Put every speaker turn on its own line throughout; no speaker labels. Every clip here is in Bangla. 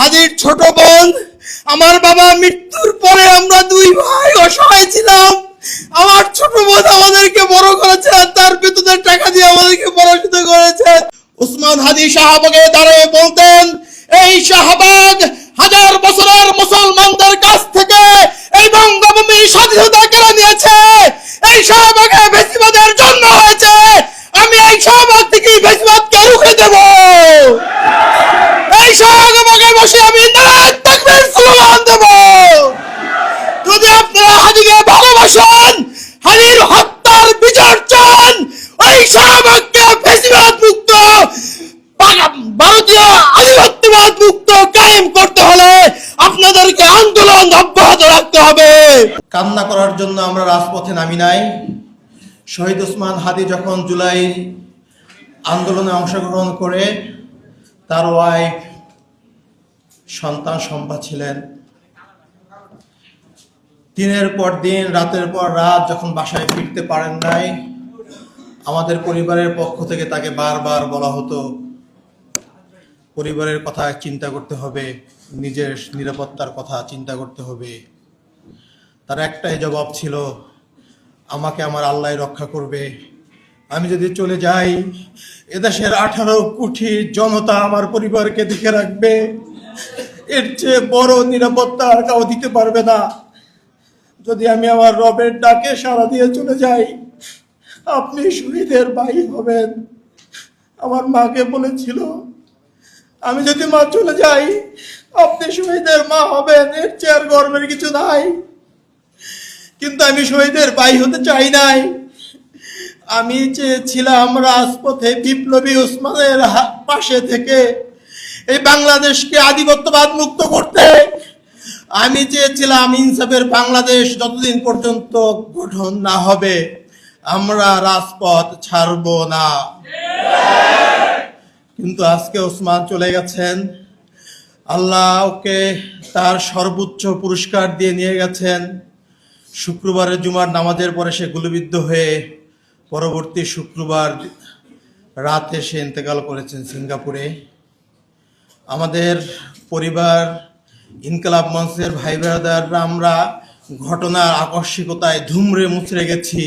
হাদির ছোট বোন। আমার বাবা মৃত্যুর পরে আমরা দুই ভাই অসহায় ছিলাম। আমার ছোট বোন আমাদেরকে বড় করেছে, তার বেতনের টাকা দিয়ে আমাদেরকে পড়াশোনা করেছে। ওসমান হাদি শাহবাগে দাঁড়িয়ে বলতেন, এই শাহবাগ হাজার বছরের মুসলমানদের কাছ থেকে এই বঙ্গভূমির স্বাধীনতা কেড়ে নিয়েছে। এই শাহবাগে বেশিবাদের জন্য হয়েছে। আমি এই শাহবাগ থেকে বেশিবাদকে রুখে দেব। এই শাহবাগে বসে আমি নারায়ে তাকবীর স্লোগান দেব। যদি আপনারা হাদিকে ভালোবাসেন, হাদির হত্যার বিচার চান, ওই শাহবাগকে বেশিবাদ মুক্ত, ভারতীয় আধিপত্যবাদ মুক্ত কায়েম করতে হলে আপনাদেরকে আন্দোলন অব্যাহত রাখতে হবে। কান্না করার জন্য আমরা রাজপথে নামি নাই। শহীদ ওসমান হাদি যখন জুলাই আন্দোলনে অংশগ্রহণ করে তার ওয়াইফ সন্তান সম্পা ছিলেন, দিনের পর দিন রাতের পর রাত যখন বাসায় ফিরতে পারেন নাই, আমাদের পরিবারের পক্ষ থেকে তাকে বারবার বলা হতো পরিবারের কথা চিন্তা করতে হবে, নিজের নিরাপত্তার কথা চিন্তা করতে হবে। তার একটাই জবাব ছিল, আমাকে আমার আল্লাহ রক্ষা করবে। আমি যদি চলে যাই, এদেশের 18 কোটি জনতা আমার পরিবারকে দেখে রাখবে। এর চেয়ে বড় নিরাপত্তা আর কেউ দিতে পারবে না। যদি আমি আমার রবের ডাকে সাড়া দিয়ে চলে যাই, আপনি শহীদের ভাই হবেন। আমার মাকে বলেছিল, আমি যদি মা চলে যাই, আপনি শহীদের মা হবেন। এর চেয়ে আর গর্বের কিছু নাই। কিন্তু আমি শহীদের ভাই হতে চাই নাই। আমি চেয়েছিলাম রাজপথে বিপ্লবী ওসমানের পাশে থেকে এই বাংলাদেশকে আধিপত্যবাদ মুক্ত করতে। আমি চেয়েছিলাম ইনসাফের বাংলাদেশ যতদিন পর্যন্ত গঠন না হবে, আমরা রাজপথ ছাড়ব না। কিন্তু আজকে ওসমান চলে গেছেন, আল্লাহ ওকে তার সর্বোচ্চ পুরস্কার দিয়ে নিয়ে গেছেন। শুক্রবারের জুমার নামাজের পরে সে গুলিবিদ্ধ হয়ে পরবর্তী শুক্রবার রাতে সে ইন্তেকাল করেছেন সিঙ্গাপুরে। আমাদের পরিবার, ইনকলাব মঞ্চের ভাই ব্রাদাররা আমরা ঘটনার আকস্মিকতায় ধুমড়ে মুচড়ে গেছি।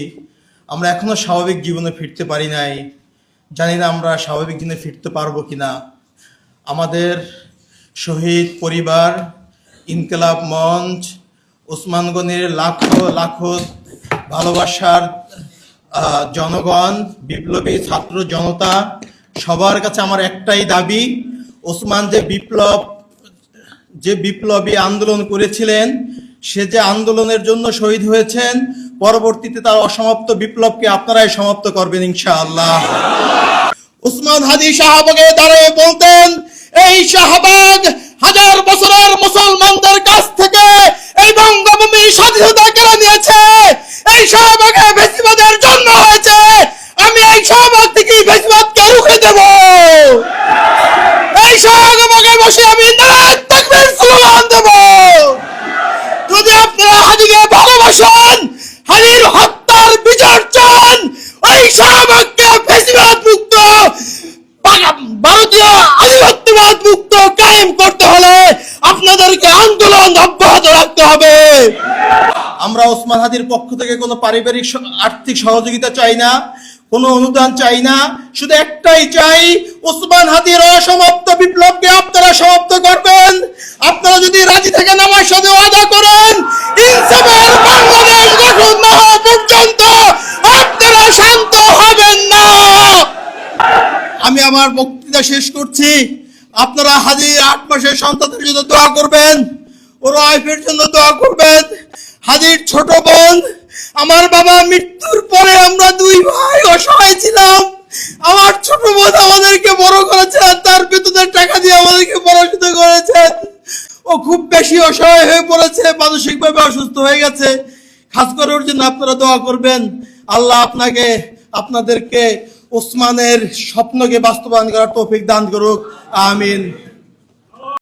আমরা এখনো স্বাভাবিক জীবনে ফিরতে পারি নাই। জানি না আমরা স্বাভাবিক জীবনে ফিরতে পারবো কিনা। আমাদের শহীদ পরিবার, ইনকলাব মঞ্চ, ওসমান গনির লাখো লাখো ভালোবাসার জনগণ, বিপ্লবী ছাত্র জনতা, সবার কাছে আমার একটাই দাবি, ওসমান যে বিপ্লবী আন্দোলন করেছিলেন, সে যে আন্দোলনের জন্য শহীদ হয়েছেন, পরবর্তীতে তার অসমাপ্ত বিপ্লবকে আপনারাই সমাপ্ত করবেন ইনশাআল্লাহ। ওসমান হাদি শাহবাগে দাঁড়িয়ে বলতেন, এই শাহবাগ হাজার বছরের মুসলমানদের কাছ থেকে এই বঙ্গভূমির স্বাধীনতা কেড়ে নিয়েছে। এই শাহবাগে বেশিবাদের জন্য হয়েছে। আমি এই শাহবাগ থেকে বেশিবাদকে রুখে দেব। এই শাহবাগে বসে আমি নারায়ে তাকবীর স্লোগান দেব। যদি আপনারা হাদিকে ভালোবাসেন, হাদির হত্যার বিচার চান, ওই শাহবাগকে বেশিবাদ মুক্ত, ভারতীয় আধিপত্যবাদ মুক্ত কায়েম করতে হলে আপনাদেরকে আন্দোলন অব্যাহত রাখতে হবে। আমরা ওসমান হাদির পক্ষ থেকে কোনো পারিবারিক আর্থিক সহযোগিতা চাই না, কোনো অনুদান চাই না। শুধু একটাই চাই, ওসমান হাদির অসমাপ্ত বিপ্লবকে আপনারা সমাপ্ত করবেন। আপনারা যদি রাজি থেকে আমার সাথে ওয়াদা করেন, ইনসাফের বাংলাদেশ গঠন না হওয়া পর্যন্ত আপনারা শান্ত হবেন না। আমি আমার বক্তৃতা শেষ করছি। আপনারা হাদির 8 মাসের সন্তানের জন্য দোয়া করবেন, ওর ওয়াইফের জন্য দোয়া করবেন। হাদির ছোট বোন। আমার বাবা মৃত্যুর পরে আমরা দুই ভাই অসহায় ছিলাম। আমার ছোট বোন আমাদেরকে বড় করেছে, তার বেতনের টাকা দিয়ে আমাদেরকে পড়াশোনা করেছে। ও খুব বেশি অসহায় হয়ে পড়েছে, মানসিকভাবে অসুস্থ হয়ে গেছে। খাস করে ওর জন্য আপনারা দোয়া করবেন। আল্লাহ আপনাদেরকে ওসমানের স্বপ্নকে বাস্তবায়ন করার তৌফিক দান করুক। আমিন।